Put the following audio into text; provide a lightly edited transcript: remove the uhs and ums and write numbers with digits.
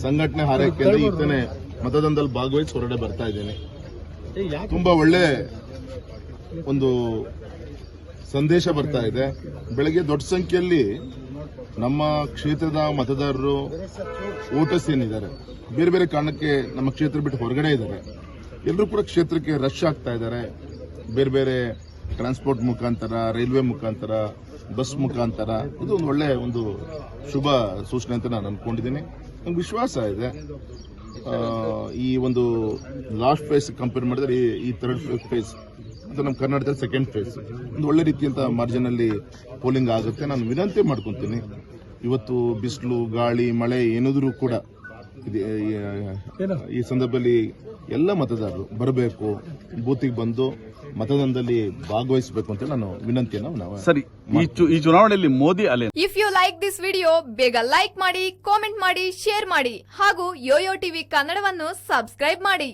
ಸಂಘಟನೆ ಹಾರೈಕೆ ಅಂದ್ರೆ ಈತನೇ ಮತದಾನದಲ್ಲಿ ಭಾಗವಹಿಸಿ ಹೊರಗಡೆ ಬರ್ತಾ ಇದ್ದೀನಿ. ತುಂಬಾ ಒಳ್ಳೆ ಒಂದು ಸಂದೇಶ ಬರ್ತಾ ಇದೆ. ಬೆಳಗ್ಗೆ ದೊಡ್ಡ ಸಂಖ್ಯೆಯಲ್ಲಿ ನಮ್ಮ ಕ್ಷೇತ್ರದ ಮತದಾರರು ವೋಟರ್ಸ್ ಏನಿದ್ದಾರೆ, ಬೇರೆ ಬೇರೆ ಕಾರಣಕ್ಕೆ ನಮ್ಮ ಕ್ಷೇತ್ರ ಬಿಟ್ಟು ಹೊರಗಡೆ ಇದ್ದಾರೆ. ಎಲ್ಲರೂ ಕೂಡ ಕ್ಷೇತ್ರಕ್ಕೆ ರಶ್ ಆಗ್ತಾ ಇದ್ದಾರೆ. ಬೇರೆ ಬೇರೆ ಟ್ರಾನ್ಸ್ಪೋರ್ಟ್ ಮುಖಾಂತರ, ರೈಲ್ವೆ ಮುಖಾಂತರ, ಬಸ್ ಮುಖಾಂತರ. ಇದು ಒಂದು ಒಳ್ಳೆ ಒಂದು ಶುಭ ಸೂಚನೆ ಅಂತ ನಾನು ಅನ್ಕೊಂಡಿದ್ದೀನಿ. ನಂಗೆ ವಿಶ್ವಾಸ ಇದೆ ಈ ಒಂದು ಲಾಸ್ಟ್ ಫೇಸ್ ಕಂಪೇರ್ ಮಾಡಿದ್ರೆ ಈ ಥರ್ಡ್ ಫೇಸ್ ಅಂತ ನಮ್ಮ ಕರ್ನಾಟಕದ ಸೆಕೆಂಡ್ ಫೇಸ್ ಒಂದು ಒಳ್ಳೆ ರೀತಿಯಂತ ಮಾರ್ಜಿನ್ ಅಲ್ಲಿ ಪೋಲಿಂಗ್ ಆಗುತ್ತೆ. ನಾನು ವಿನಂತಿ ಮಾಡ್ಕೊತೀನಿ, ಇವತ್ತು ಬಿಸಿಲು, ಗಾಳಿ, ಮಳೆ ಏನಾದರೂ ಕೂಡ ಈ ಸಂದರ್ಭದಲ್ಲಿ ಎಲ್ಲ ಮತದಾರರು ಬರಬೇಕು, ಬೂತಿಗೆ ಬಂದು ಮತದಾನದಲ್ಲಿ ಭಾಗವಹಿಸಬೇಕು ಅಂತ ನಾನು ವಿನಂತಿಯನ್ನು ನಾವು ಸರಿ. ಈ ಚುನಾವಣೆಯಲ್ಲಿ ಮೋದಿ ಅಲೆ. If you like this video ಬೇಗ ಲೈಕ್ ಮಾಡಿ, ಕಾಮೆಂಟ್ ಮಾಡಿ, ಶೇರ್ ಮಾಡಿ ಹಾಗೂ ಯೋಯೋ ಟಿವಿ ಕನ್ನಡವನ್ನು ಸಬ್ಸ್ಕ್ರೈಬ್ ಮಾಡಿ.